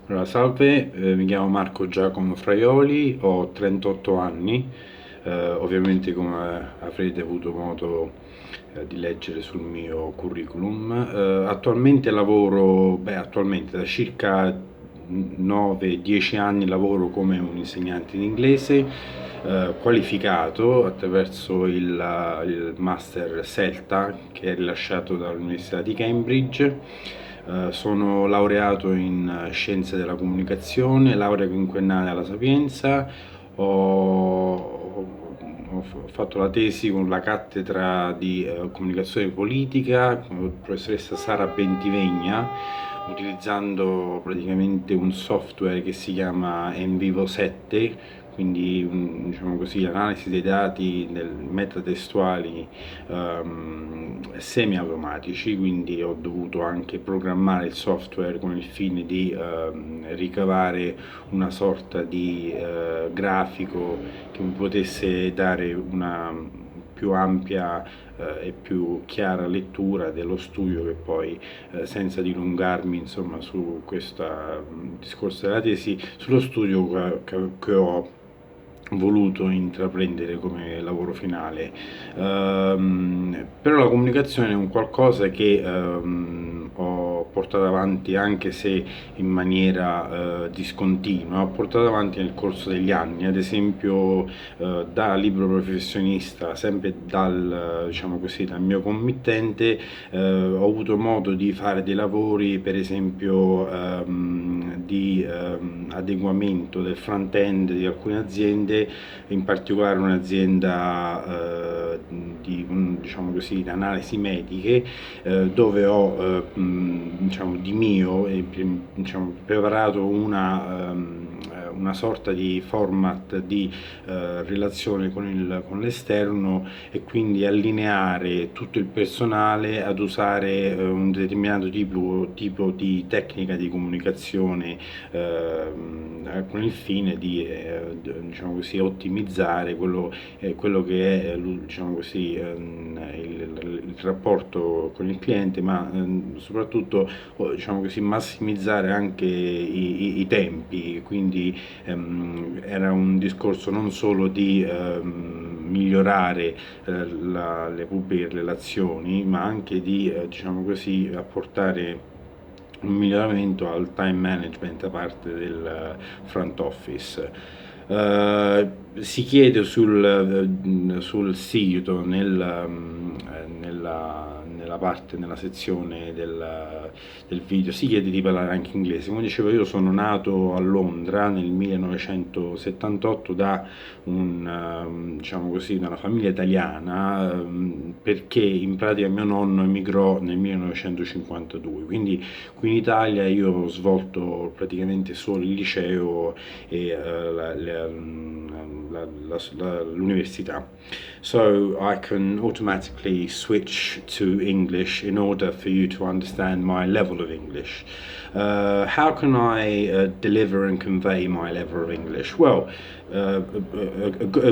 Allora, salve, mi chiamo Marco Giacomo Fraioli, ho 38 anni, ovviamente come avrete avuto modo di leggere sul mio curriculum. Attualmente lavoro, attualmente da circa 9-10 anni lavoro come un insegnante di inglese, qualificato attraverso il master CELTA che è rilasciato dall'Università di Cambridge. Sono laureato in Scienze della Comunicazione, laurea quinquennale alla Sapienza, ho fatto la tesi con la cattedra di comunicazione politica con la professoressa Sara Bentivegna, utilizzando praticamente un software che si chiama NVivo 7, quindi diciamo così, l'analisi dei dati metatestuali semi-automatici, quindi ho dovuto anche programmare il software con il fine di ricavare una sorta di grafico che mi potesse dare una più ampia e più chiara lettura dello studio che poi, senza dilungarmi insomma su questo discorso della tesi, sullo studio che ho voluto intraprendere come lavoro finale. Però la comunicazione è un qualcosa che ho portato avanti, anche se in maniera discontinua, ho portato avanti nel corso degli anni, ad esempio da libero professionista, sempre diciamo così, dal mio committente, ho avuto modo di fare dei lavori, per esempio di adeguamento del front-end di alcune aziende, in particolare un'azienda diciamo così, di analisi mediche, dove ho diciamo, di mio diciamo, preparato una sorta di format di relazione con l'esterno, e quindi allineare tutto il personale ad usare un determinato tipo di tecnica di comunicazione, con il fine di diciamo così, ottimizzare quello che è diciamo così, il rapporto con il cliente, ma soprattutto diciamo così, massimizzare anche i tempi. Quindi era un discorso non solo di migliorare le pubbliche relazioni, ma anche di diciamo così, apportare un miglioramento al time management da parte del front office. Si chiede sul sito, nella parte, nella sezione del video, si chiede di parlare anche inglese. Come dicevo, io sono nato a Londra nel 1978 diciamo così, da una famiglia italiana, perché in pratica mio nonno emigrò nel 1952, quindi qui in Italia io ho svolto praticamente solo il liceo e l'università. So I can automatically switch to English in order for you to understand my level of English. How can I deliver and convey my level of English? Well, a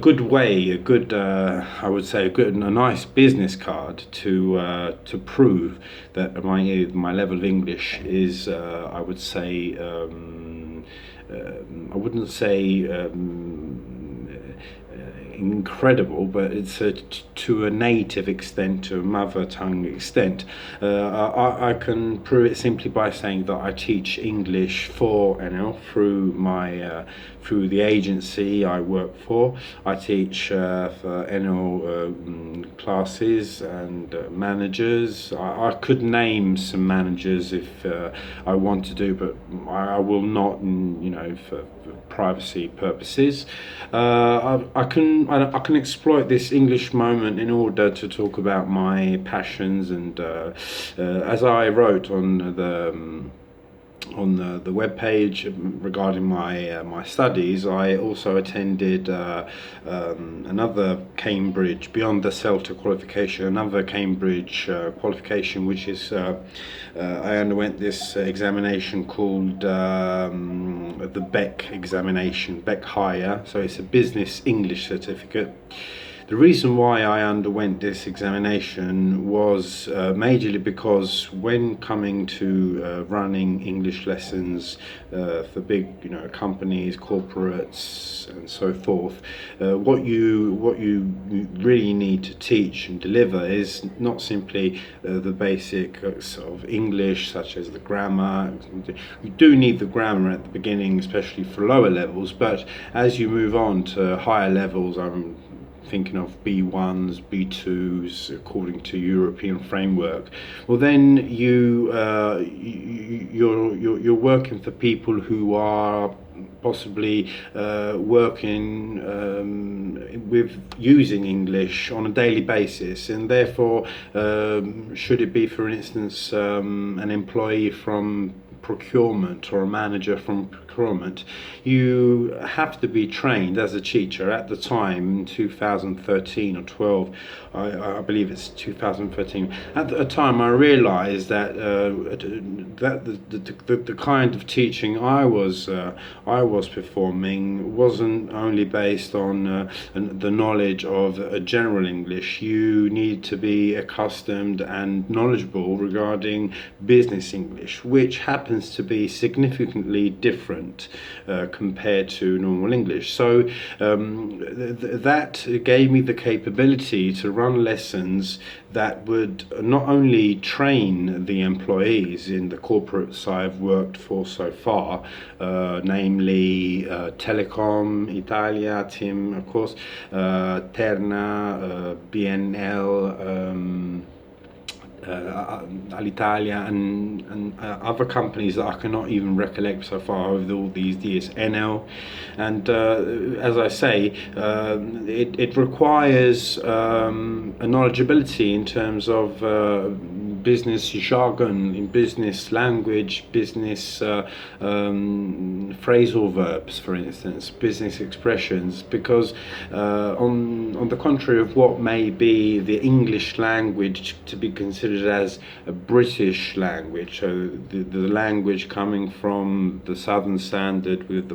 good way, I would say, a nice business card to prove that my level of English is, I would say, I wouldn't say incredible, but it's to a native extent, to a mother tongue extent. I can prove it simply by saying that I teach English for Enel through the agency I work for. I teach for Enel classes and managers. I could name some managers if I want to do, but I will not, for privacy purposes. I can exploit this English moment in order to talk about my passions, and as I wrote on the web page regarding my studies, I also attended another Cambridge, beyond the CELTA qualification, another Cambridge qualification, which is I underwent this examination called the Beck examination, Beck Higher. So it's a business English certificate. The reason why I underwent this examination was majorly because when coming to running English lessons for big, companies, corporates, and so forth, what you really need to teach and deliver is not simply the basics of English, such as the grammar. You do need the grammar at the beginning, especially for lower levels, but as you move on to higher levels, I'm thinking of B1s, B2s, according to European framework. Well, then you're working for people who are possibly working with using English on a daily basis, and therefore should it be, for instance, an employee from procurement or a manager from procurement, you have to be trained as a teacher. At the time, 2013 or 12, I believe it's 2013. At the time, I realised that the kind of teaching I was performing wasn't only based on the knowledge of general English. You need to be accustomed and knowledgeable regarding business English, which happens to be significantly different compared to normal English. So that gave me the capability to run lessons that would not only train the employees in the corporates I've worked for so far, namely Telecom Italia, TIM, of course, Terna, BNL, Alitalia, and other companies that I cannot even recollect so far over all these years, Enel, and as I say, it requires a knowledgeability in terms of business jargon, in business language, business phrasal verbs, for instance, business expressions, because on the contrary of what may be the English language to be considered as a British language, so the language coming from the Southern Standard with the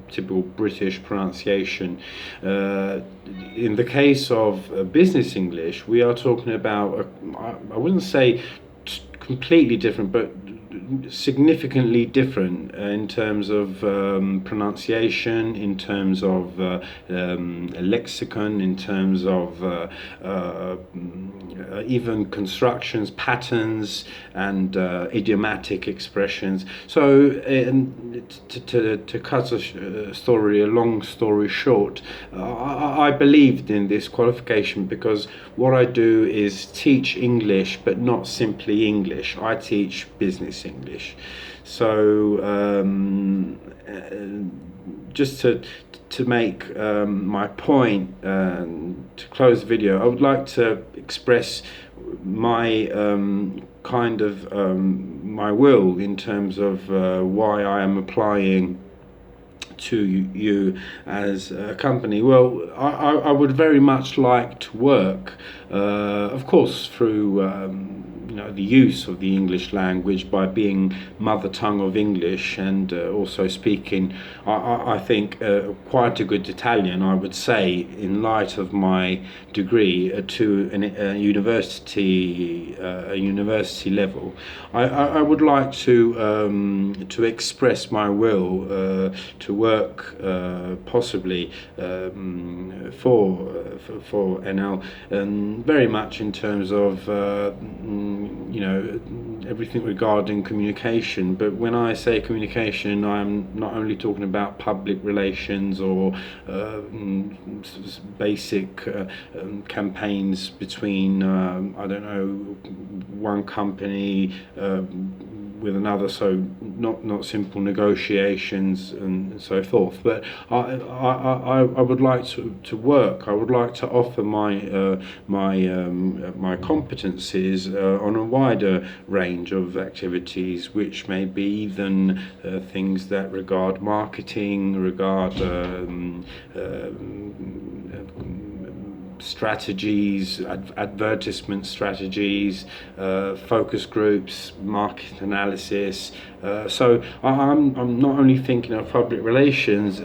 typical British pronunciation. In the case of business English, we are talking about, I wouldn't say completely different, but significantly different in terms of pronunciation, in terms of lexicon, in terms of even constructions, patterns, and idiomatic expressions. So to cut a long story short, I believed in this qualification because what I do is teach English, but not simply English. I teach business English. So just to make my point, to close the video, I would like to express my my will in terms of why I am applying to you as a company. Well, I would very much like to work, of course, through the use of the English language by being mother tongue of English and also speaking, I think, quite a good Italian, I would say, in light of my degree to a university level. I would like to express my will to work possibly for Enel, very much in terms of everything regarding communication. But when I say communication, I'm not only talking about public relations or basic campaigns between one company with another, so not simple negotiations and so forth. But I would like to work. I would like to offer my competencies on a wider range of activities, which may be even things that regard marketing, regard strategies, advertisement strategies, focus groups, market analysis. So I'm not only thinking of public relations,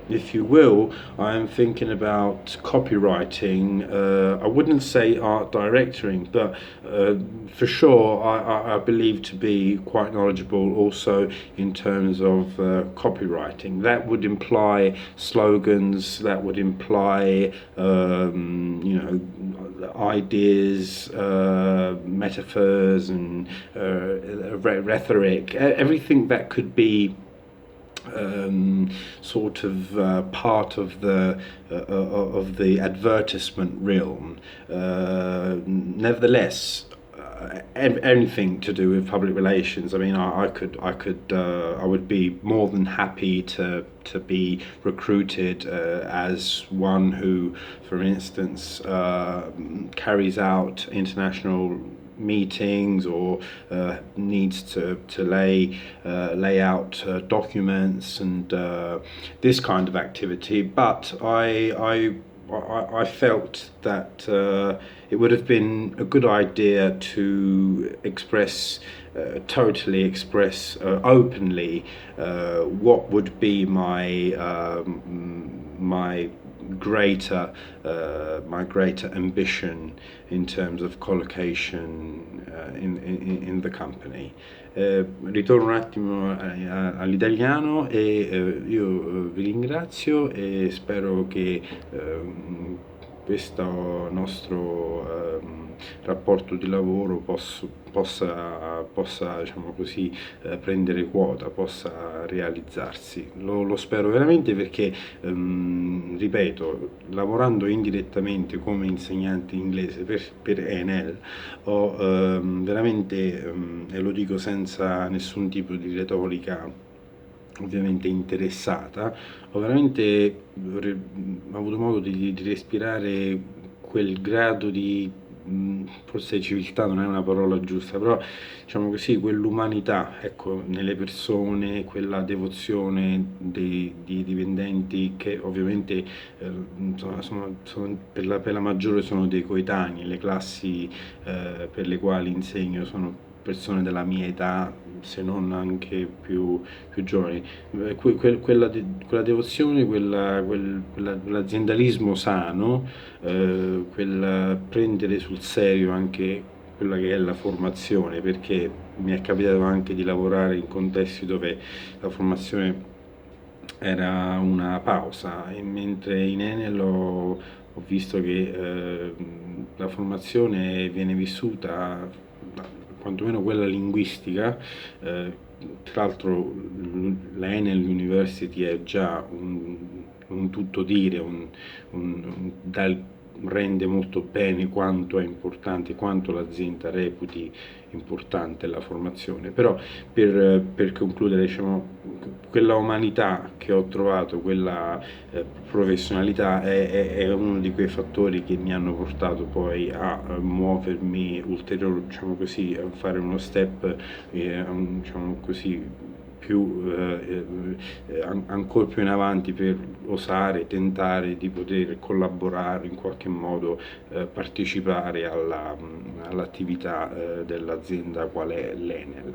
if you will, I am thinking about copywriting. I wouldn't say art directing, but for sure I believe to be quite knowledgeable also in terms of copywriting. That would imply slogans, that would imply ideas, metaphors, and rhetoric, everything that could be sort of part of the advertisement realm. Nevertheless, anything to do with public relations. I mean, I would be more than happy to be recruited as one who, for instance, carries out international meetings, or needs to lay out documents and this kind of activity. But I felt that it would have been a good idea to totally express openly what would be my greater ambition in terms of collocation in the company. Ritorno un attimo all'italiano e io vi ringrazio e spero che questo nostro rapporto di lavoro possa diciamo così, prendere quota, possa realizzarsi. Lo spero veramente, perché ripeto, lavorando indirettamente come insegnante inglese per Enel, ho veramente, e lo dico senza nessun tipo di retorica ovviamente interessata, ho veramente avuto modo di respirare quel grado di, forse civiltà non è una parola giusta, però diciamo così, quell'umanità, ecco, nelle persone, quella devozione dei dipendenti, che ovviamente insomma, per la maggiore sono dei coetanei. Le classi per le quali insegno sono persone della mia età, se non anche più giovani. Quella devozione, quell'aziendalismo sano, quel prendere sul serio anche quella che è la formazione, perché mi è capitato anche di lavorare in contesti dove la formazione era una pausa, e mentre in Enel ho visto che la formazione viene vissuta, quantomeno quella linguistica. Tra l'altro la Enel University è già un tutto dire, rende molto bene quanto è importante, quanto l'azienda reputi importante la formazione. Però per concludere, diciamo, quella umanità che ho trovato, quella professionalità è uno di quei fattori che mi hanno portato poi a muovermi ulteriore, diciamo così, a fare uno step diciamo così ancora più in avanti, per osare, tentare di poter collaborare in qualche modo, partecipare all'attività dell'azienda qual è l'Enel.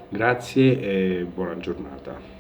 Grazie e buona giornata.